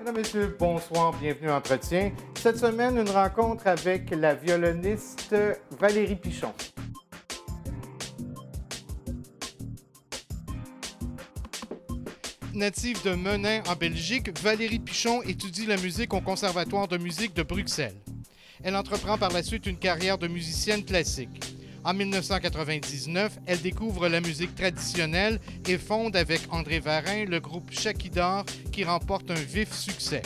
Mesdames, Messieurs, bonsoir, bienvenue à Entretien. Cette semaine, une rencontre avec la violoniste Valérie Pichon. Native de Menin, en Belgique, Valérie Pichon étudie la musique au Conservatoire de musique de Bruxelles. Elle entreprend par la suite une carrière de musicienne classique. En 1999, elle découvre la musique traditionnelle et fonde avec André Varin le groupe Chakidar qui remporte un vif succès.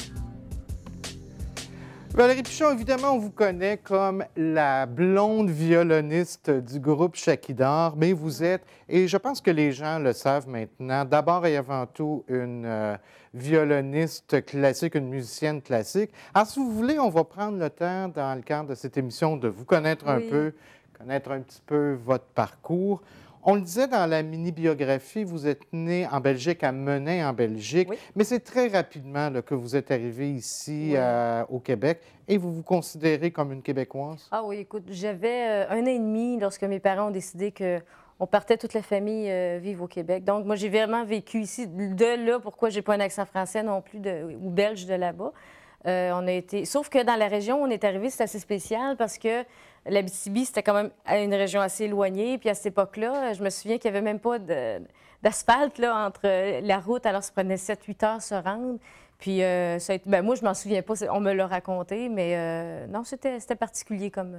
Valérie Pichon, évidemment, on vous connaît comme la blonde violoniste du groupe Chakidar, mais vous êtes, et je pense que les gens le savent maintenant, d'abord et avant tout une violoniste classique, une musicienne classique. Alors, si vous voulez, on va prendre le temps, dans le cadre de cette émission, de vous connaître un peu, connaître un petit peu votre parcours. On le disait dans la mini-biographie, vous êtes né en Belgique, à Menin, en Belgique, mais c'est très rapidement là, que vous êtes arrivé ici au Québec et vous vous considérez comme une Québécoise? Ah oui, écoute, j'avais 1 an et demi lorsque mes parents ont décidé qu'on partait toute la famille vivre au Québec. Donc, moi, j'ai vraiment vécu ici. De là, pourquoi j'ai pas un accent français non plus, ou belge de là-bas. On a été... Sauf que dans la région où on est arrivé, c'est assez spécial parce que l'Abitibi, c'était quand même une région assez éloignée. Puis à cette époque-là, je me souviens qu'il n'y avait même pas d'asphalte là, entre la route. Alors, ça prenait 7-8 heures se rendre. Puis ça a été... Bien, moi, je m'en souviens pas. On me l'a raconté. Mais non, c'était particulier comme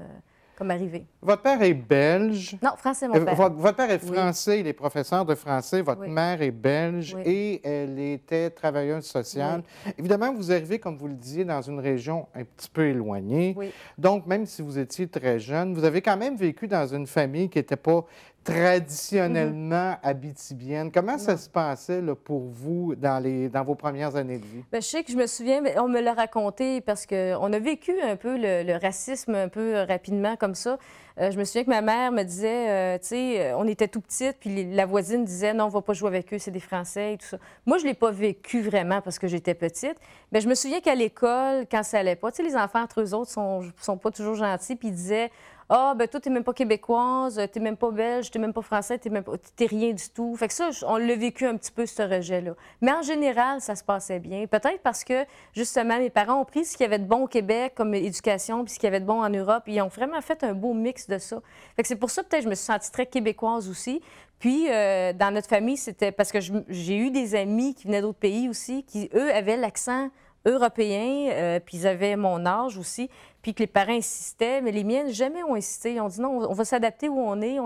arrivée. Votre père est belge. Non, français, mon père. Votre père est français, il est professeur de français. Votre mère est belge et elle était travailleuse sociale. Évidemment, vous arrivez, comme vous le disiez, dans une région un petit peu éloignée. Donc, même si vous étiez très jeune, vous avez quand même vécu dans une famille qui n'était pas traditionnellement abitibienne. Comment ça se passait là, pour vous dans vos premières années de vie? Bien, je sais que je me souviens, mais on me l'a raconté parce qu'on a vécu un peu le racisme un peu rapidement comme ça. Je me souviens que ma mère me disait, tu sais, on était tout petites, puis la voisine disait, non, on ne va pas jouer avec eux, c'est des Français et tout ça. Moi, je ne l'ai pas vécu vraiment parce que j'étais petite, mais je me souviens qu'à l'école, quand ça allait pas, tu sais, les enfants entre eux autres sont pas toujours gentils, puis ils disaient, ah, ben toi, t'es même pas québécoise, t'es même pas belge, t'es même pas français, t'es rien du tout. Fait que ça, on l'a vécu un petit peu, ce rejet-là. Mais en général, ça se passait bien. Peut-être parce que, justement, mes parents ont pris ce qu'il y avait de bon au Québec comme éducation, puis ce qu'il y avait de bon en Europe. Ils ont vraiment fait un beau mix de ça. Fait que c'est pour ça, peut-être, je me suis sentie très québécoise aussi. Puis, dans notre famille, c'était parce que j'ai eu des amis qui venaient d'autres pays aussi, qui, eux, avaient l'accent européen, puis ils avaient mon âge aussi, puis que les parents insistaient, mais les miennes jamais ont insisté. Ils ont dit non, on va s'adapter où on est.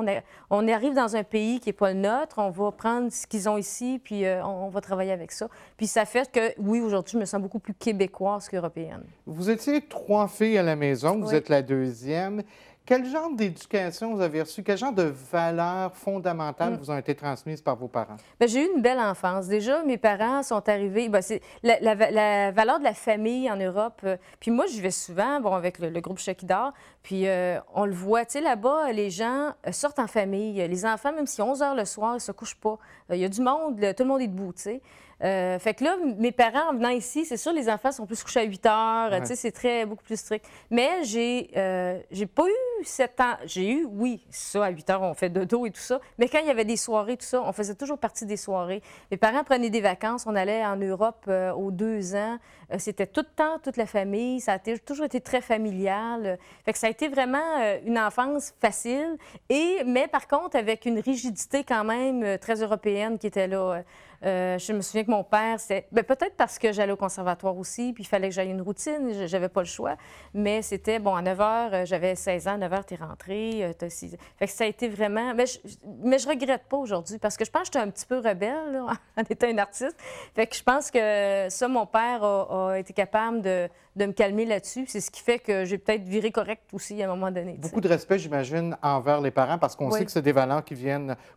On arrive dans un pays qui n'est pas le nôtre, on va prendre ce qu'ils ont ici, puis on va travailler avec ça. Puis ça fait que, oui, aujourd'hui, je me sens beaucoup plus québécoise qu'européenne. Vous étiez 3 filles à la maison, vous êtes la deuxième. Quel genre d'éducation vous avez reçu? Quel genre de valeurs fondamentales vous ont été transmises par vos parents? Bien, j'ai eu une belle enfance. Déjà, mes parents sont arrivés... Bien, c'est la valeur de la famille en Europe. Puis moi, je vais souvent avec le groupe Chakidar. Puis on le voit, tu sais, là-bas, les gens sortent en famille. Les enfants, même si 11 heures le soir, ils ne se couchent pas. Il y a du monde, tout le monde est debout, tu sais. Fait que là, mes parents, en venant ici, c'est sûr, les enfants sont plus couchés à 8 heures, tu sais, c'est beaucoup plus strict. Mais j'ai pas eu 7 ans. J'ai eu, oui, ça, à 8 heures, on fait dodo et tout ça. Mais quand il y avait des soirées, tout ça, on faisait toujours partie des soirées. Mes parents prenaient des vacances, on allait en Europe aux 2 ans. C'était tout le temps, toute la famille. Ça a toujours été très familial. Fait que ça a été vraiment une enfance facile. Mais par contre, avec une rigidité quand même très européenne qui était là. Je me souviens que mon père, c'était peut-être parce que j'allais au conservatoire aussi, puis il fallait que j'aille une routine, j'avais pas le choix, mais c'était, bon, à 9 h, j'avais 16 ans, à 9 h, t'es rentrée, fait que ça a été vraiment... Mais je regrette pas aujourd'hui, parce que je pense que j'étais un petit peu rebelle, là, en étant une artiste. Fait que je pense que ça, mon père a été capable de me calmer là-dessus. C'est ce qui fait que j'ai peut-être viré correct aussi à un moment donné. Beaucoup de respect, j'imagine, envers les parents, parce qu'on sait que c'est des valeurs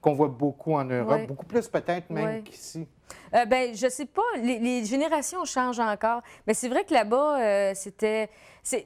qu'on voit beaucoup en Europe, beaucoup plus peut-être même qu'ici. Bien, je sais pas, les générations changent encore. Mais c'est vrai que là-bas,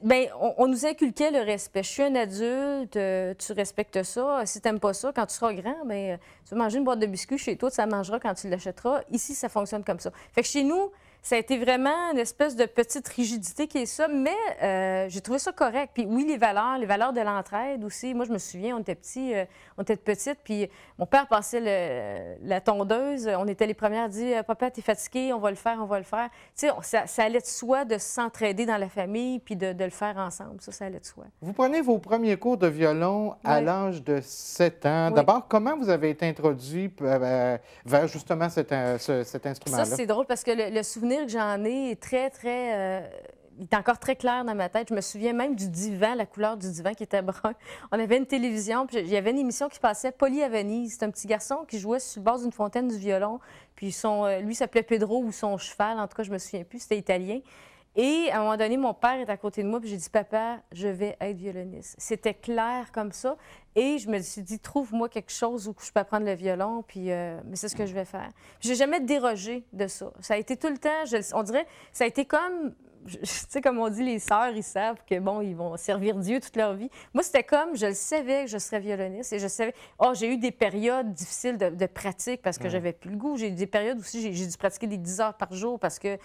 bien, on nous inculquait le respect. Je suis un adulte, tu respectes ça. Si tu n'aimes pas ça, quand tu seras grand, bien, tu vas manger une boîte de biscuits chez toi, tu la mangeras quand tu l'achèteras. Ici, ça fonctionne comme ça. Fait que chez nous, ça a été vraiment une espèce de petite rigidité qui est ça, mais j'ai trouvé ça correct. Puis oui, les valeurs de l'entraide aussi. Moi, je me souviens, on était petits, on était petites, puis mon père passait la tondeuse. On était les premières à dire Papa, t'es fatigué, on va le faire, on va le faire. Tu sais, ça allait de soi de s'entraider dans la famille puis de le faire ensemble. Ça allait de soi. Vous prenez vos premiers cours de violon à l'âge de 7 ans. Oui. D'abord, comment vous avez été introduit vers justement cet instrument-là? Ça, c'est drôle parce que le souvenir que j'en ai est il est encore très clair dans ma tête. Je me souviens même du divan, la couleur du divan qui était brun. On avait une télévision, puis il y avait une émission qui passait, Polly à Venise. C'est un petit garçon qui jouait sur le bord d'une fontaine du violon. Puis lui s'appelait Pedro ou son cheval, en tout cas, je me souviens plus, c'était italien. Et à un moment donné, mon père est à côté de moi, puis j'ai dit, Papa, je vais être violoniste. C'était clair comme ça. Et je me suis dit, trouve-moi quelque chose où je peux apprendre le violon, puis mais c'est ce que je vais faire. Je n'ai jamais dérogé de ça. Ça a été tout le temps, on dirait, ça a été comme, tu sais, comme on dit, les sœurs, ils savent que, bon, ils vont servir Dieu toute leur vie. Moi, c'était comme, je le savais que je serais violoniste et je savais, j'ai eu des périodes difficiles de pratique parce que j'avais plus le goût. J'ai eu des périodes aussi, j'ai dû pratiquer des 10 heures par jour parce que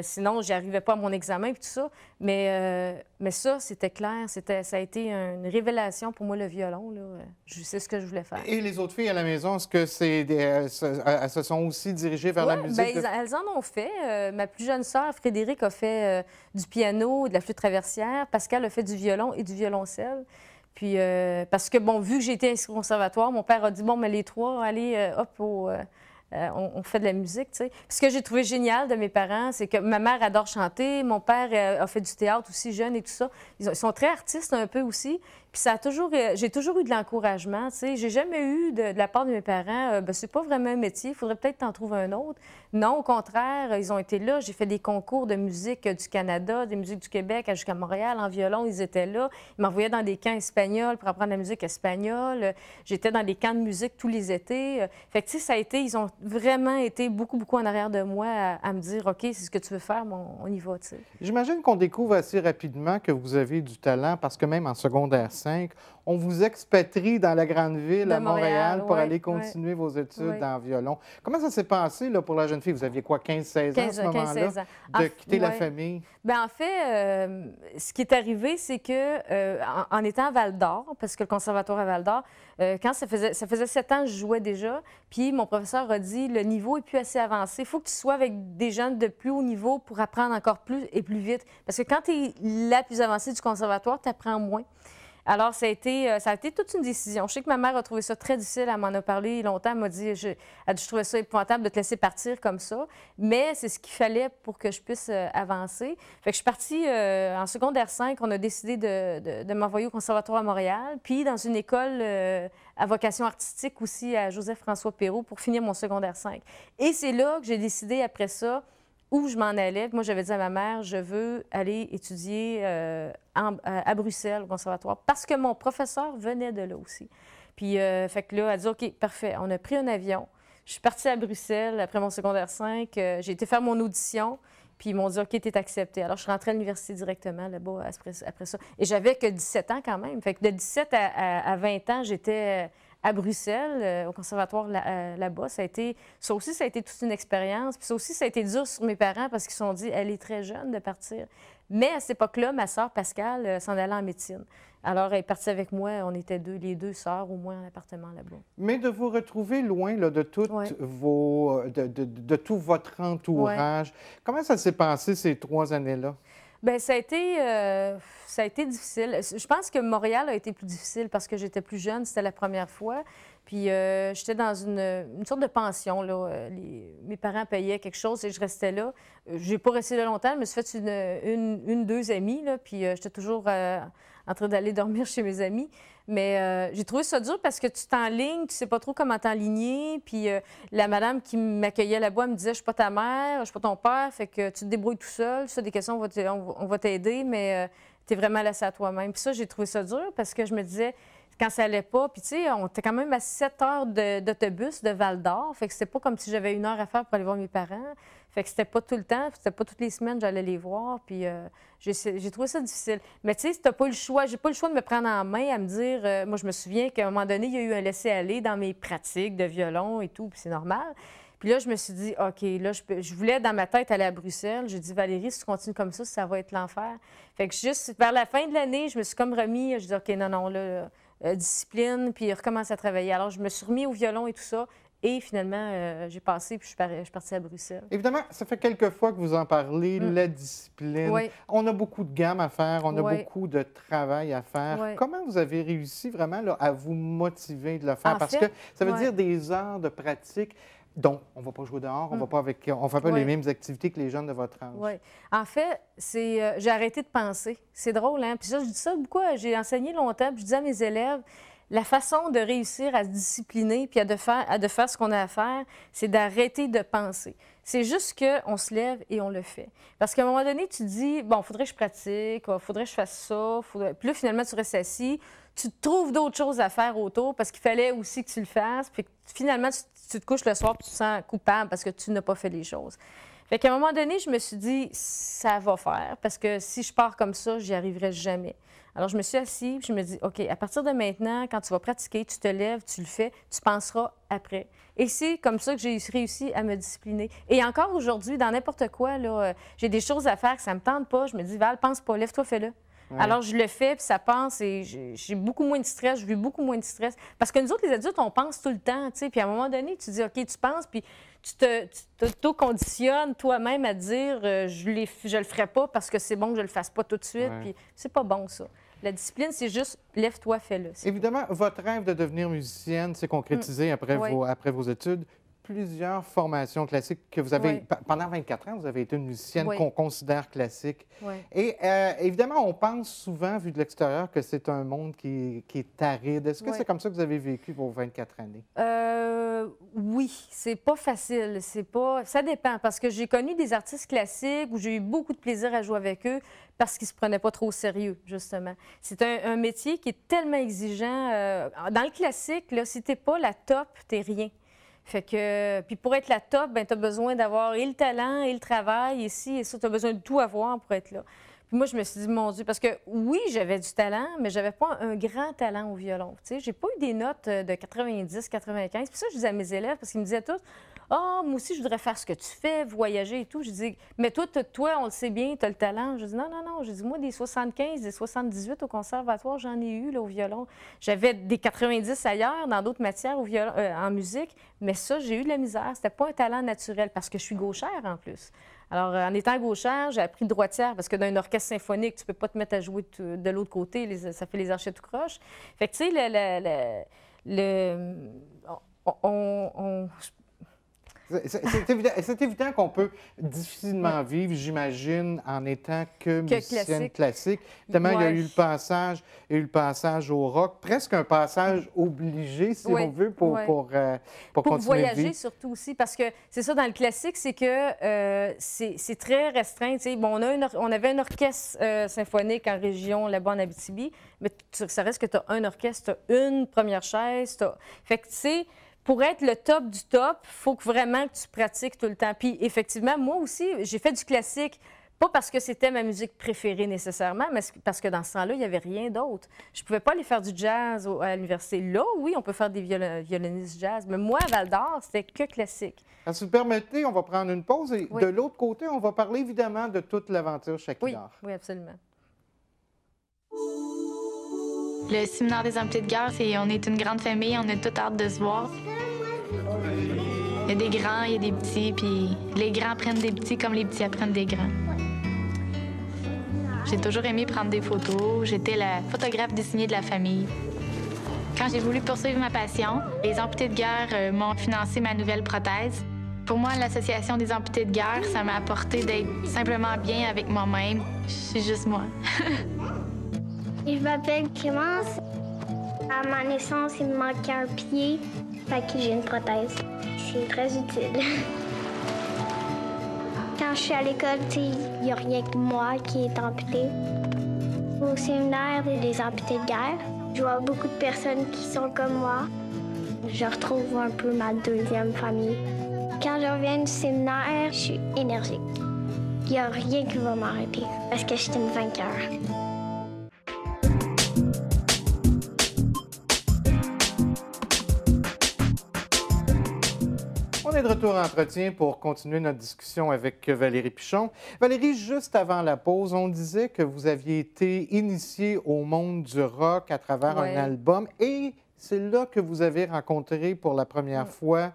sinon, je n'arrivais pas à mon examen et tout ça. Mais ça, c'était clair. Ça a été une révélation pour moi, le violon. Là. Je sais ce que je voulais faire. Et les autres filles à la maison, est-ce que elles se sont aussi dirigées vers la musique? Bien, elles en ont fait. Ma plus jeune sœur, Frédéric, a fait du piano, de la flûte traversière. Pascal a fait du violon et du violoncelle. Puis, parce que, bon, vu que j'ai été inscrite au conservatoire, mon père a dit, bon, mais les trois, allez, hop, on fait de la musique, tu sais. Puis ce que j'ai trouvé génial de mes parents, c'est que ma mère adore chanter, mon père a fait du théâtre aussi jeune et tout ça. Ils sont très artistes un peu aussi. Puis j'ai toujours eu de l'encouragement, tu sais. J'ai jamais eu de la part de mes parents, ben, c'est pas vraiment un métier, il faudrait peut-être t'en trouver un autre. Non, au contraire, ils ont été là. J'ai fait des concours de musique du Canada, des musiques du Québec jusqu'à Montréal, en violon, ils étaient là. Ils m'envoyaient dans des camps espagnols pour apprendre la musique espagnole. J'étais dans des camps de musique tous les étés. Fait que, tu sais, ils ont vraiment été beaucoup, beaucoup en arrière de moi à me dire, OK, c'est ce que tu veux faire, bon, on y va, tu sais. J'imagine qu'on découvre assez rapidement que vous avez du talent parce que même en secondaire 5, on vous expatrie dans la grande ville à Montréal pour aller continuer vos études en violon. Comment ça s'est passé là, pour la jeune fille? Vous aviez quoi, 15-16 ans à ce moment-là, de quitter la famille? Bien, en fait, ce qui est arrivé, c'est que en étant à Val-d'Or, parce que le conservatoire à Val-d'Or, quand ça faisait 7 ans que je jouais déjà, puis mon professeur a dit, le niveau est plus assez avancé, il faut que tu sois avec des jeunes de plus haut niveau pour apprendre encore plus et plus vite. Parce que quand tu es la plus avancée du conservatoire, tu apprends moins. Alors, ça a été toute une décision. Je sais que ma mère a trouvé ça très difficile. Elle m'en a parlé longtemps. Elle m'a dit, je trouvais ça épouvantable de te laisser partir comme ça. Mais c'est ce qu'il fallait pour que je puisse avancer. Fait que je suis partie en secondaire 5. On a décidé de m'envoyer au Conservatoire à Montréal, puis dans une école à vocation artistique aussi à Joseph-François Perrault pour finir mon secondaire 5. Et c'est là que j'ai décidé après ça où je m'en allais. Moi, j'avais dit à ma mère, je veux aller étudier à Bruxelles, au conservatoire, parce que mon professeur venait de là aussi. Puis, fait que là, elle a dit, OK, parfait. On a pris un avion. Je suis partie à Bruxelles après mon secondaire 5. J'ai été faire mon audition. Puis ils m'ont dit, OK, t'es acceptée. Alors, je suis rentrée à l'université directement là-bas après ça. Et j'avais que 17 ans quand même. Fait que de 17 à 20 ans, j'étais à Bruxelles, au conservatoire là-bas. Ça aussi, ça a été toute une expérience. Puis ça aussi, ça a été dur sur mes parents parce qu'ils se sont dit, elle est très jeune de partir. Mais à cette époque-là, ma sœur Pascale s'en allait en médecine. Alors, elle est partie avec moi. On était les deux sœurs, au moins, en appartement là-bas. Mais de vous retrouver loin là, de, tout de tout votre entourage, comment ça s'est passé ces 3 années-là? Bien, ça a été difficile. Je pense que Montréal a été plus difficile parce que j'étais plus jeune, c'était la première fois. Puis j'étais dans une sorte de pension. Là. Mes parents payaient quelque chose et je restais là. Je n'ai pas resté là longtemps, je me suis fait 2 amies, là, puis j'étais toujours en train d'aller dormir chez mes amis. Mais j'ai trouvé ça dur parce que tu t'enlignes, tu ne sais pas trop comment t'enligner. Puis la madame qui m'accueillait là-bas me disait, je ne suis pas ta mère, je ne suis pas ton père, fait que tu te débrouilles tout seul. Si tu as des questions, on va t'aider, mais tu es vraiment laissé à toi-même. Puis ça, j'ai trouvé ça dur parce que je me disais, quand ça allait pas, puis tu sais, on était quand même à 7 heures d'autobus de Val-d'Or, fait que c'était pas comme si j'avais 1 heure à faire pour aller voir mes parents. Fait que c'était pas tout le temps, c'était pas toutes les semaines j'allais les voir, puis j'ai trouvé ça difficile. Mais tu sais, t'as pas le choix, j'ai pas le choix de me prendre en main, à me dire, moi je me souviens qu'à un moment donné, il y a eu un laisser-aller dans mes pratiques de violon et tout, puis c'est normal. Puis là, je me suis dit, OK, là, je voulais dans ma tête aller à Bruxelles. J'ai dit, Valérie, si tu continues comme ça va être l'enfer. Fait que juste vers la fin de l'année, je me suis comme remis, je dis, OK, non, là, discipline, puis recommence à travailler. Alors, je me suis remis au violon et tout ça. Et finalement, j'ai passé, puis je suis partie à Bruxelles. Évidemment, ça fait quelques fois que vous en parlez, la discipline. Oui. On a beaucoup de gammes à faire, on a Oui. beaucoup de travail à faire. Oui. Comment vous avez réussi vraiment là, à vous motiver de le faire? Parce que ça veut dire des heures de pratique. Donc, on ne va pas jouer dehors, on ne fait pas les mêmes activités que les jeunes de votre âge. Oui. En fait, j'ai arrêté de penser. C'est drôle, hein? Puis ça, je dis ça beaucoup, j'ai enseigné longtemps, puis je dis à mes élèves, la façon de réussir à se discipliner puis à de faire ce qu'on a à faire, c'est d'arrêter de penser. C'est juste qu'on se lève et on le fait. Parce qu'à un moment donné, tu te dis, bon, il faudrait que je pratique, il faudrait que je fasse ça. Puis là, finalement, tu restes assis, tu trouves d'autres choses à faire autour parce qu'il fallait aussi que tu le fasses. Puis finalement, tu te couches le soir et tu te sens coupable parce que tu n'as pas fait les choses. Fait qu'à un moment donné, je me suis dit, ça va faire parce que si je pars comme ça, j'y arriverai jamais. Alors, je me suis assise, je me dis, OK, à partir de maintenant, quand tu vas pratiquer, tu te lèves, tu le fais, tu penseras après. Et c'est comme ça que j'ai réussi à me discipliner. Et encore aujourd'hui, dans n'importe quoi, là, j'ai des choses à faire que ça ne me tente pas. Je me dis, Val, pense pas, lève-toi, fais-le. Ouais. Alors, je le fais, puis ça pense, et j'ai beaucoup moins de stress, je vis beaucoup moins de stress. Parce que nous autres, les adultes, on pense tout le temps, tu sais. Puis à un moment donné, tu dis, OK, tu penses, puis tu t'auto-conditionnes toi-même à dire, je le ferai pas parce que c'est bon que je le fasse pas tout de suite. Puis c'est pas bon, ça. La discipline, c'est juste lève-toi, fais-le. Évidemment, votre rêve de devenir musicienne s'est concrétisé après vos études. Plusieurs formations classiques que vous avez... Pendant 24 ans, vous avez été une musicienne qu'on considère classique. Et évidemment, on pense souvent, vu de l'extérieur, que c'est un monde qui est aride. Est-ce que c'est comme ça que vous avez vécu vos 24 années? Oui, c'est pas facile. Ça dépend, parce que j'ai connu des artistes classiques où j'ai eu beaucoup de plaisir à jouer avec eux parce qu'ils se prenaient pas trop au sérieux, justement. C'est un métier qui est tellement exigeant. Dans le classique, là, si t'es pas la top, t'es rien. Fait que, puis pour être la top, ben, tu as besoin d'avoir et le talent et le travail, et ci et ça, tu as besoin de tout avoir pour être là. Puis moi, je me suis dit, mon Dieu, parce que oui, j'avais du talent, mais j'avais pas un grand talent au violon. Tu sais, j'ai pas eu des notes de 90, 95. Puis ça, je disais à mes élèves, parce qu'ils me disaient tous, ah, moi aussi, je voudrais faire ce que tu fais, voyager et tout. Je dis, mais toi, on le sait bien, tu as le talent. Je dis, non. Je dis, moi, des 75, des 78 au conservatoire, j'en ai eu là, au violon. J'avais des 90 ailleurs, dans d'autres matières au violon, en musique, mais ça, j'ai eu de la misère. C'était pas un talent naturel parce que je suis gauchère en plus. Alors, en étant gauchère, j'ai appris droitière parce que dans un orchestre symphonique, tu peux pas te mettre à jouer de l'autre côté, ça fait les archets tout croche. Fait que, tu sais, C'est évident qu'on peut difficilement vivre, j'imagine, en étant que musicienne classique. Tellement il y a eu le passage au rock, presque un passage obligé, si on veut, pour continuer voyager de vivre. surtout aussi, parce que c'est ça, dans le classique, c'est que c'est très restreint. Bon, on avait un orchestre symphonique en région, là-bas en Abitibi, mais ça reste que tu as un orchestre, tu as une première chaise. Fait que, tu sais, pour être le top du top, il faut vraiment que tu pratiques tout le temps. Puis effectivement, moi aussi, j'ai fait du classique, pas parce que c'était ma musique préférée nécessairement, mais parce que dans ce temps-là, il n'y avait rien d'autre. Je ne pouvais pas aller faire du jazz à l'université. Là, oui, on peut faire des violonistes jazz, mais moi, à Val-d'Or, c'était que classique. Alors, si vous permettez, on va prendre une pause et de l'autre côté, on va parler évidemment de toute l'aventure Chakidar. Oui, absolument. Le séminaire des amputés de guerre, on est une grande famille, on a toute hâte de se voir. Il y a des grands, il y a des petits, puis les grands prennent des petits comme les petits apprennent des grands. J'ai toujours aimé prendre des photos. J'étais la photographe désignée de la famille. Quand j'ai voulu poursuivre ma passion, les amputés de guerre m'ont financé ma nouvelle prothèse. Pour moi, l'Association des amputés de guerre, ça m'a apporté d'être simplement bien avec moi-même. Je suis juste moi. Je m'appelle Clémence. À ma naissance, il me manquait un pied, fait que j'ai une prothèse. C'est très utile. Quand je suis à l'école, il n'y a rien que moi qui est amputé. Au séminaire des amputés de guerre, je vois beaucoup de personnes qui sont comme moi. Je retrouve un peu ma deuxième famille. Quand je reviens du séminaire, je suis énergique. Il n'y a rien qui va m'arrêter parce que je suis une vainqueur. On est de retour à Entretien pour continuer notre discussion avec Valérie Pichon. Valérie, juste avant la pause, on disait que vous aviez été initiée au monde du rock à travers un album et c'est là que vous avez rencontré pour la première fois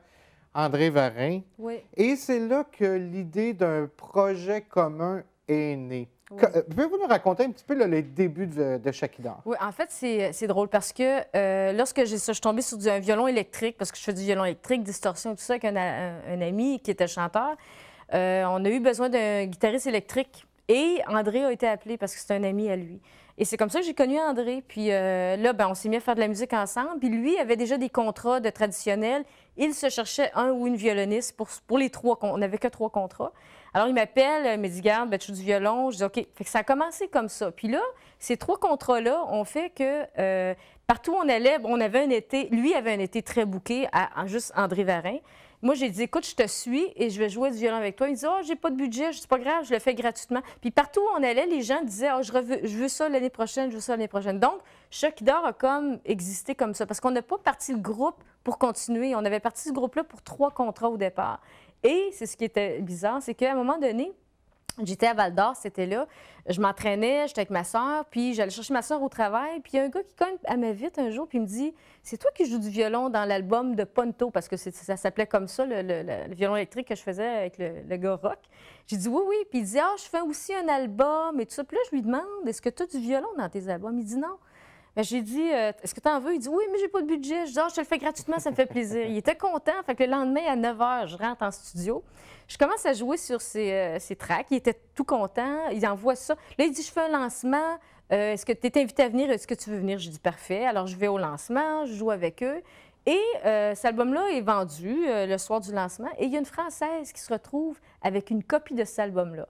André Varin. Oui. Et c'est là que l'idée d'un projet commun est née. Oui. Pouvez-vous nous raconter un petit peu les débuts de Shakidar? Oui, en fait, c'est drôle parce que lorsque je suis tombée sur un violon électrique, parce que je fais du violon électrique, distorsion et tout ça, avec un ami qui était chanteur, on a eu besoin d'un guitariste électrique et André a été appelé parce que c'est un ami à lui. Et c'est comme ça que j'ai connu André. Puis là, on s'est mis à faire de la musique ensemble. Puis lui avait déjà des contrats de traditionnels. Il se cherchait un ou une violoniste pour les 3. On n'avait que 3 contrats. Alors, il m'appelle, il me dit, garde, tu joues du violon. Je dis, OK. Fait que ça a commencé comme ça. Puis là, ces 3 contrats-là ont fait que partout où on allait, on avait un été. Lui avait un été très bouqué à juste André Varin. Moi, j'ai dit, écoute, je te suis et je vais jouer du violon avec toi. Il dit, oh, j'ai pas de budget. Je dis, pas grave, je le fais gratuitement. Puis partout où on allait, les gens disaient, oh, je veux ça l'année prochaine, je veux ça l'année prochaine. Donc, Shakidar a comme existé comme ça parce qu'on n'a pas parti le groupe pour continuer. On avait parti ce groupe-là pour 3 contrats au départ. Et c'est ce qui était bizarre, c'est qu'à un moment donné, j'étais à Val-d'Or, c'était là. Je m'entraînais, j'étais avec ma soeur, puis j'allais chercher ma soeur au travail. Puis il y a un gars qui cogne à ma vitre un jour, puis il me dit, c'est toi qui joues du violon dans l'album de Ponto, parce que ça s'appelait comme ça, le violon électrique que je faisais avec le gars rock. J'ai dit, oui, oui. Puis il dit, ah, je fais aussi un album et tout ça. Puis là, je lui demande, est-ce que tu as du violon dans tes albums? Il dit non. Bien, j'ai dit, est-ce que tu en veux? Il dit, oui, mais j'ai pas de budget. Je dis, ah, je te le fais gratuitement, ça me fait plaisir. Il était content. Fait que le lendemain, à 9 h, je rentre en studio. Je commence à jouer sur ses tracks. Il était tout content. Il envoie ça. Là, il dit, je fais un lancement. Est-ce que tu es invité à venir? Est-ce que tu veux venir? J'ai dit, parfait. Alors, je vais au lancement, je joue avec eux. Et cet album-là est vendu le soir du lancement. Et il y a une Française qui se retrouve avec une copie de cet album-là.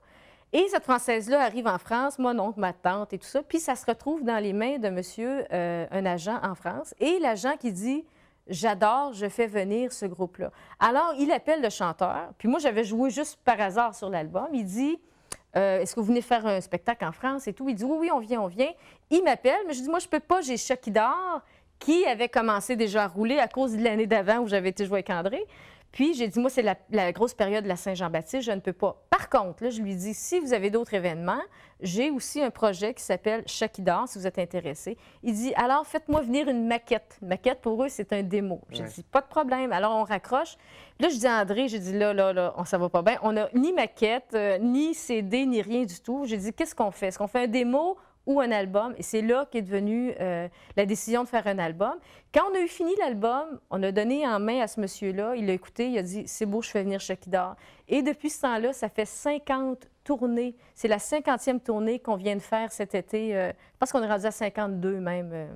Et cette Française-là arrive en France, mon oncle, ma tante et tout ça, puis ça se retrouve dans les mains de monsieur, un agent en France. Et l'agent qui dit « J'adore, je fais venir ce groupe-là ». Alors, il appelle le chanteur, puis moi, j'avais joué juste par hasard sur l'album. Il dit « Est-ce que vous venez faire un spectacle en France et tout? » Il dit « Oui, oui, on vient, on vient. » Il m'appelle, mais je dis « Moi, je peux pas, j'ai Shakidar qui avait commencé déjà à rouler à cause de l'année d'avant où j'avais été jouer avec André. » Puis, j'ai dit, moi, c'est la grosse période de la Saint-Jean-Baptiste, je ne peux pas. Par contre, là, je lui dis, si vous avez d'autres événements, j'ai aussi un projet qui s'appelle Shakidar, si vous êtes intéressé. Il dit, alors, faites-moi venir une maquette. Une maquette, pour eux, c'est un démo. J'ai dit, pas de problème. Alors, on raccroche. Puis là, je dis à André, j'ai dit, là, ça va pas bien. On n'a ni maquette, ni CD, ni rien du tout. J'ai dit, qu'est-ce qu'on fait? Est-ce qu'on fait un démo ou un album? Et c'est là qu'est devenue la décision de faire un album. Quand on a eu fini l'album, on a donné en main à ce monsieur-là. Il l'a écouté, il a dit « C'est beau, je fais venir Shakidar ». Et depuis ce temps-là, ça fait 50 tournées. C'est la 50e tournée qu'on vient de faire cet été. Je pense qu'on est rendu à 52 même.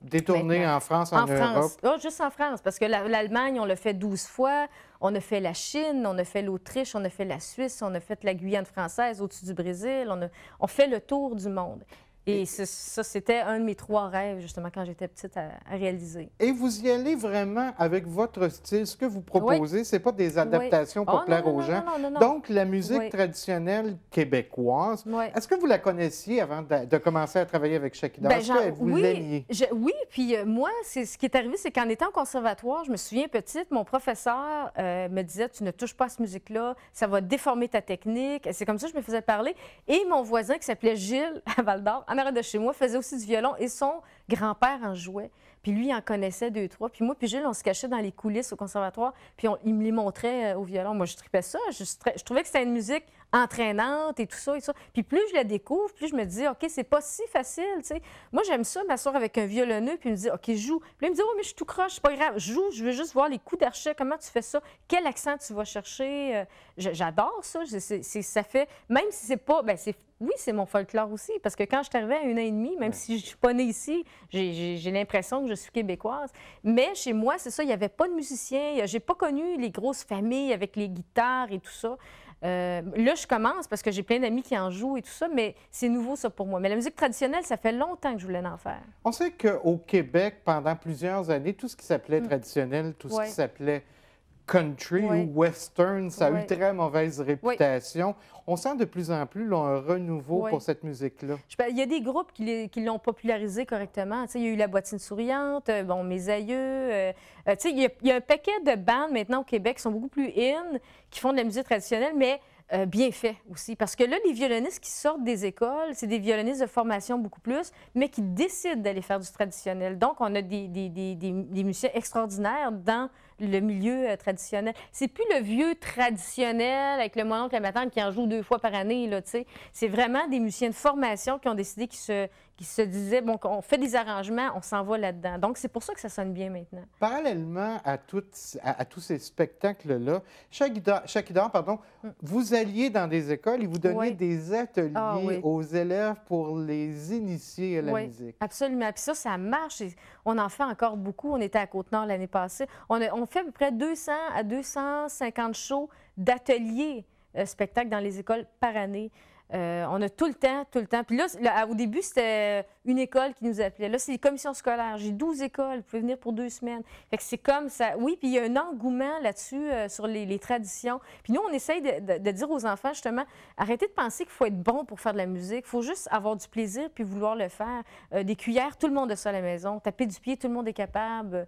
Des tournées maintenant. En France, en Europe? Oh, juste en France, parce que l'Allemagne, on l'a fait 12 fois. On a fait la Chine, on a fait l'Autriche, on a fait la Suisse, on a fait la Guyane française au-dessus du Brésil. On fait le tour du monde. Et ça, c'était un de mes 3 rêves, justement, quand j'étais petite, à réaliser. Et vous y allez vraiment avec votre style. Ce que vous proposez, ce n'est pas des adaptations pour plaire aux gens. Non. Donc, la musique traditionnelle québécoise, est-ce que vous la connaissiez avant de commencer à travailler avec Shakidar? Est-ce que vous l'aimiez? Oui, puis moi, ce qui est arrivé, c'est qu'en étant au conservatoire, je me souviens petite, mon professeur me disait, tu ne touches pas à cette musique-là, ça va déformer ta technique. C'est comme ça que je me faisais parler. Et mon voisin, qui s'appelait Gilles, à Val-d'Or, en arrière de chez moi, faisait aussi du violon et son grand-père en jouait. Puis lui, il en connaissait 2, 3. Puis moi, puis Gilles, on se cachait dans les coulisses au conservatoire, puis il me les montrait au violon. Moi, je tripais ça. Je trouvais que c'était une musique entraînante et tout ça et ça. Puis plus je la découvre, plus je me dis, OK, c'est pas si facile, tu sais. Moi, j'aime ça, m'asseoir avec un violonneux, puis il me dit, OK, joue. Puis il me dit, oh, mais je suis tout croche, c'est pas grave. Joue, je veux juste voir les coups d'archet, comment tu fais ça, quel accent tu vas chercher. J'adore ça. Ça fait, même si c'est pas, oui, c'est mon folklore aussi, parce que quand je suis arrivée à 1 an et demi, même si je ne suis pas née ici, j'ai l'impression que je suis québécoise. Mais chez moi, c'est ça, il n'y avait pas de musiciens. Je n'ai pas connu les grosses familles avec les guitares et tout ça. Là, je commence parce que j'ai plein d'amis qui en jouent et tout ça, mais c'est nouveau, ça, pour moi. Mais la musique traditionnelle, ça fait longtemps que je voulais en faire. On sait qu'au Québec, pendant plusieurs années, tout ce qui s'appelait traditionnel, tout ce qui s'appelait country Oui. ou western, ça a Oui. eu très mauvaise réputation. On sent de plus en plus là, un renouveau Oui. pour cette musique-là. Il y a des groupes qui l'ont popularisé correctement. Tu sais, il y a eu La Bottine Souriante, bon, Mes Aïeux. Tu sais, il y a un paquet de bandes maintenant au Québec qui sont beaucoup plus in, qui font de la musique traditionnelle, mais bien fait aussi. Parce que là, les violonistes qui sortent des écoles, c'est des violonistes de formation beaucoup plus, mais qui décident d'aller faire du traditionnel. Donc, on a des musiciens extraordinaires dans le milieu traditionnel. C'est plus le vieux traditionnel avec le mononcle et la matante qui en joue 2 fois par année, là, tu sais. C'est vraiment des musiciens de formation qui ont décidé, qui se disaient, bon, on fait des arrangements, on s'en va là-dedans. Donc, c'est pour ça que ça sonne bien maintenant. Parallèlement à tous ces spectacles-là, Chakidar, pardon, vous alliez dans des écoles et vous donniez Oui. des ateliers oui. aux élèves pour les initier à la Oui, musique. absolument. Puis ça marche. Et on en fait encore beaucoup. On était à Côte-Nord l'année passée. On fait à peu près 200 à 250 shows d'ateliers spectacles dans les écoles par année. On a tout le temps. Puis là, au début, c'était une école qui nous appelait. Là, c'est les commissions scolaires. J'ai 12 écoles. Vous pouvez venir pour 2 semaines. Fait que c'est comme ça. Oui, puis il y a un engouement là-dessus sur les traditions. Puis nous, on essaye de dire aux enfants, justement, arrêtez de penser qu'il faut être bon pour faire de la musique. Il faut juste avoir du plaisir puis vouloir le faire. Des cuillères, tout le monde a ça à la maison. Taper du pied, tout le monde est capable.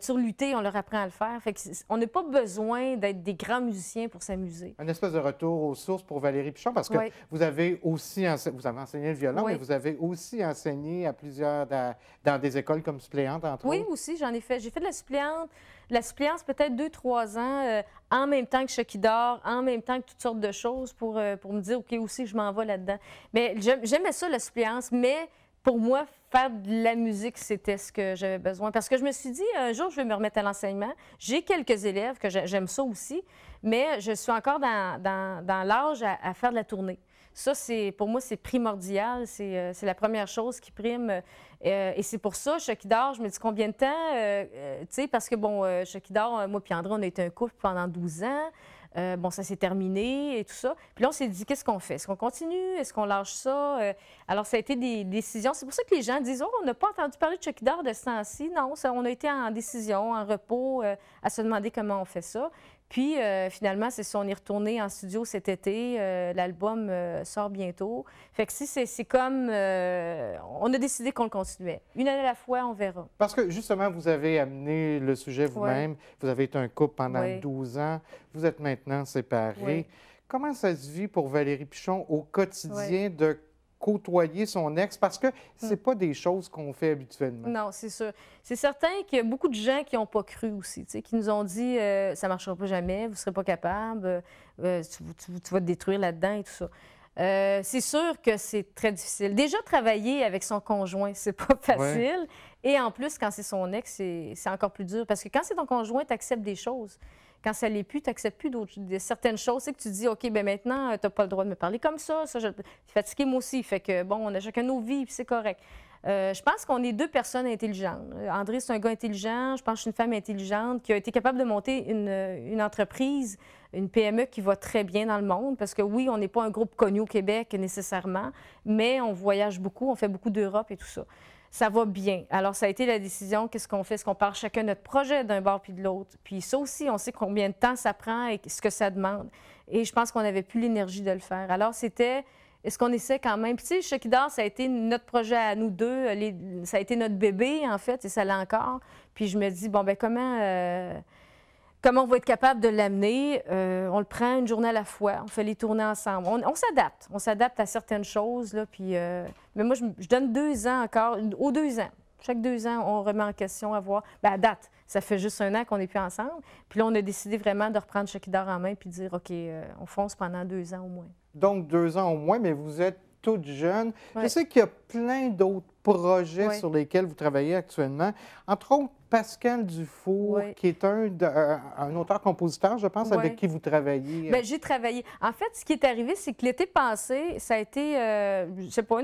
Surlutter, on leur apprend à le faire. Fait que on n'a pas besoin d'être des grands musiciens pour s'amuser. Un espèce de retour aux sources pour Valérie Pichon, parce que Oui. vous avez aussi vous avez enseigné le violon, Oui. mais vous avez aussi enseigné à plusieurs dans des écoles comme suppléante, entre Oui, autres. aussi, j'en ai fait. J'ai fait de la suppléante. La suppléance, peut-être 2-3 ans, en même temps que Chakidar, en même temps que toutes sortes de choses pour me dire, OK, aussi, je m'en vais là-dedans. Mais j'aimais ça, la suppléance, mais pour moi, faire de la musique, c'était ce que j'avais besoin. Parce que je me suis dit, un jour, je vais me remettre à l'enseignement. J'ai quelques élèves que j'aime ça aussi, mais je suis encore dans l'âge à faire de la tournée. Ça, pour moi, c'est primordial. C'est la première chose qui prime. Et c'est pour ça, Chakidar, je me dis combien de temps, tu sais, parce que, bon, Chakidar, moi puis André, on a été un couple pendant 12 ans. Bon, ça s'est terminé et tout ça. Puis là, on s'est dit, qu'est-ce qu'on fait? Est-ce qu'on continue? Est-ce qu'on lâche ça? Alors, ça a été des décisions. C'est pour ça que les gens disent, oh, on n'a pas entendu parler de Chakidar de ce temps-ci. Non, on a été en décision, en repos, à se demander comment on fait ça. Puis, finalement, c'est ça, on est retourné en studio cet été. L'album sort bientôt. Fait que c'est comme... on a décidé qu'on le continuait. Une année à la fois, on verra. Parce que, justement, vous avez amené le sujet vous-même. Oui. Vous avez été un couple pendant Oui. 12 ans. Vous êtes maintenant séparés. Oui. Comment ça se vit pour Valérie Pichon au quotidien de côtoyer son ex? Parce que c'est pas des choses qu'on fait habituellement. Non, c'est sûr. C'est certain qu'il y a beaucoup de gens qui n'ont pas cru aussi, tu sais, qui nous ont dit ça ne marchera pas jamais, vous ne serez pas capable, tu vas te détruire là-dedans et tout ça. C'est sûr que c'est très difficile. Déjà, travailler avec son conjoint, c'est pas facile. Ouais. Et en plus, quand c'est son ex, c'est encore plus dur. Parce que quand c'est ton conjoint, tu acceptes des choses. Quand ça l'est plus, tu n'acceptes plus certaines choses. C'est que tu dis, OK, bien maintenant, tu n'as pas le droit de me parler comme ça. Je suis fatiguée moi aussi. Fait que, bon, on a chacun nos vies, puis c'est correct. Je pense qu'on est 2 personnes intelligentes. André, c'est un gars intelligent. Je pense que je suis une femme intelligente qui a été capable de monter une entreprise, une PME qui va très bien dans le monde. Parce que oui, on n'est pas un groupe connu au Québec nécessairement, mais on voyage beaucoup, on fait beaucoup d'Europe et tout ça. Ça va bien. Alors, ça a été la décision. Qu'est-ce qu'on fait? Est-ce qu'on part chacun notre projet d'un bord puis de l'autre? Puis ça aussi, on sait combien de temps ça prend et ce que ça demande. Et je pense qu'on n'avait plus l'énergie de le faire. Alors, c'était... Est-ce qu'on essaie quand même? Puis, tu sais, Chakidar, ça a été notre projet à nous deux. Ça a été notre bébé, en fait, et ça l'est encore. Puis, je me dis, bon, bien, comment on va être capable de l'amener? On le prend une journée à la fois. On fait les tournées ensemble. On s'adapte. On s'adapte à certaines choses, là. Puis, mais moi, je donne 2 ans encore. Aux 2 ans. Chaque 2 ans, on remet en question à voir. Bien, à date, ça fait juste 1 an qu'on n'est plus ensemble. Puis là, on a décidé vraiment de reprendre Chakidar en main puis de dire, OK, on fonce pendant 2 ans au moins. Donc, 2 ans au moins, mais vous êtes toute jeune. Ouais. Je sais qu'il y a plein d'autres projets Ouais. sur lesquels vous travaillez actuellement. Entre autres, Pascal Dufour, Ouais. qui est un auteur-compositeur, je pense, Ouais. avec qui vous travaillez. Bien, j'ai travaillé. En fait, ce qui est arrivé, c'est que l'été passé, ça a été, je sais pas,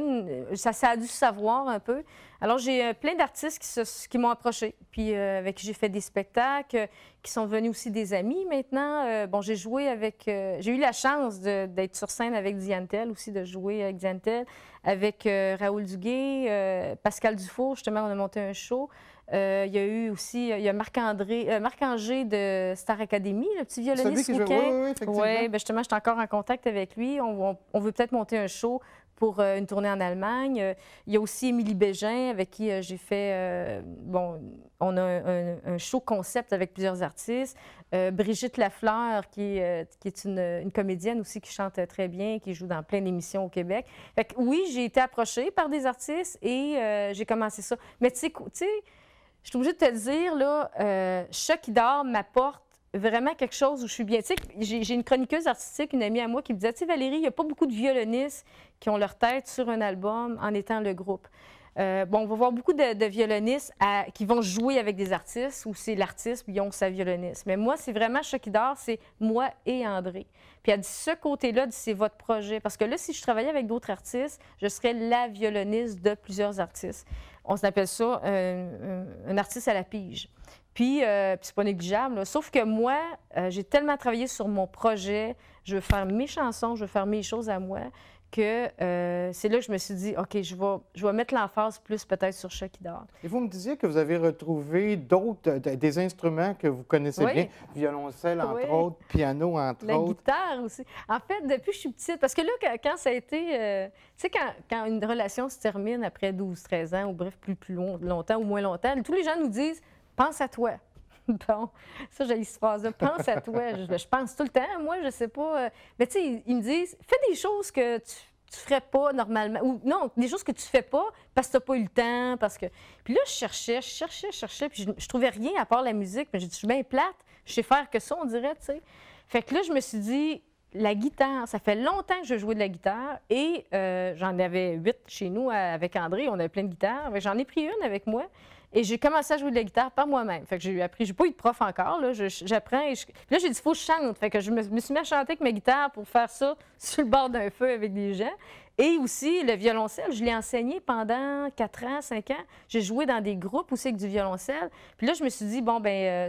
ça a dû se savoir un peu. Alors, j'ai plein d'artistes qui m'ont approché, puis avec qui j'ai fait des spectacles, qui sont venus aussi des amis maintenant. Bon, j'ai joué avec... j'ai eu la chance d'être sur scène avec Diane Tell aussi, de jouer avec Diane Tell, avec Raoul Duguay, Pascal Dufour, justement, on a monté un show. Il y a eu aussi il y a Marc-Angé de Star Academy, le petit violoniste rouquin. Oui, effectivement. Oui, justement, je suis encore en contact avec lui. On veut peut-être monter un show pour une tournée en Allemagne. Il y a aussi Émilie Bégin, avec qui j'ai fait... on a un show concept avec plusieurs artistes. Brigitte Lafleur, qui est une comédienne aussi qui chante très bien, qui joue dans plein d'émissions au Québec. Fait que, oui, j'ai été approchée par des artistes et j'ai commencé ça. Mais tu sais, je suis obligée de te le dire, là, Chat qui dort m'apporte vraiment quelque chose où je suis bien. Tu sais, j'ai une chroniqueuse artistique, une amie à moi, qui me disait, tu sais, Valérie, il n'y a pas beaucoup de violonistes qui ont leur tête sur un album en étant le groupe. On va voir beaucoup de violonistes qui vont jouer avec des artistes, où c'est l'artiste, puis ils ont sa violoniste. Mais moi, c'est vraiment Chat qui dort, c'est moi et André. Puis elle dit, ce côté-là, c'est votre projet. Parce que là, si je travaillais avec d'autres artistes, je serais la violoniste de plusieurs artistes. On s'appelle ça un artiste à la pige. Puis c'est pas négligeable, là. Sauf que moi, j'ai tellement travaillé sur mon projet, je veux faire mes chansons, je veux faire mes choses à moi, que c'est là que je me suis dit, OK, je vais mettre l'emphase plus peut-être sur Chat qui dort. Et vous me disiez que vous avez retrouvé des instruments que vous connaissez bien, violoncelle entre autres, piano entre autres. La guitare aussi. En fait, depuis que je suis petite, parce que là, quand ça a été... tu sais, quand une relation se termine après 12-13 ans, ou bref, plus longtemps ou moins longtemps, tous les gens nous disent, pense à toi. Bon, ça, j'ai cette phrase-là. Pense à toi. Je pense tout le temps, moi, je sais pas. Mais tu sais, ils me disent, fais des choses que tu ferais pas normalement. Ou non, des choses que tu fais pas parce que tu n'as pas eu le temps. Parce que... Puis là, je cherchais, puis je trouvais rien à part la musique. Mais j'ai dit, je suis bien plate, je sais faire que ça, on dirait, tu sais. Fait que là, je me suis dit, la guitare, ça fait longtemps que je jouais de la guitare et j'en avais 8 chez nous avec André, on avait plein de guitares. J'en ai pris une avec moi. Et j'ai commencé à jouer de la guitare par moi-même. Fait que j'ai appris, j'ai pas eu de prof encore, là, j'apprends. Puis là, j'ai dit, il faut que je chante. Fait que je me suis mis à chanter avec ma guitare pour faire ça sur le bord d'un feu avec des gens. Et aussi, le violoncelle, je l'ai enseigné pendant 4 ans, 5 ans. J'ai joué dans des groupes aussi avec du violoncelle. Puis là, je me suis dit, bon,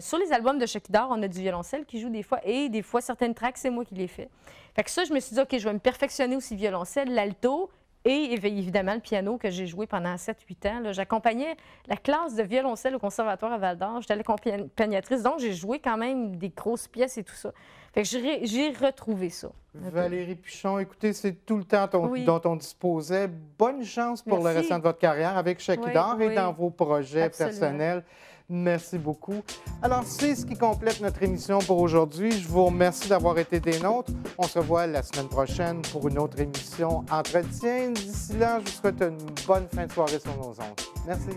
sur les albums de Chat qui dort, on a du violoncelle qui joue des fois. Et des fois, certaines tracks, c'est moi qui les fais. Fait que ça, je me suis dit, OK, je vais me perfectionner aussi violoncelle, l'alto. Et évidemment, le piano que j'ai joué pendant 7-8 ans. J'accompagnais la classe de violoncelle au Conservatoire à Val-d'Or. J'étais l'accompagnatrice, donc j'ai joué quand même des grosses pièces et tout ça. Fait que j'ai retrouvé ça. Valérie Pichon, écoutez, c'est tout le temps dont on disposait. Bonne chance pour le restant de votre carrière avec Chat qui dort et dans vos projets personnels. Merci beaucoup. Alors, c'est ce qui complète notre émission pour aujourd'hui. Je vous remercie d'avoir été des nôtres. On se revoit la semaine prochaine pour une autre émission Entretien. D'ici là, je vous souhaite une bonne fin de soirée sur nos ondes. Merci.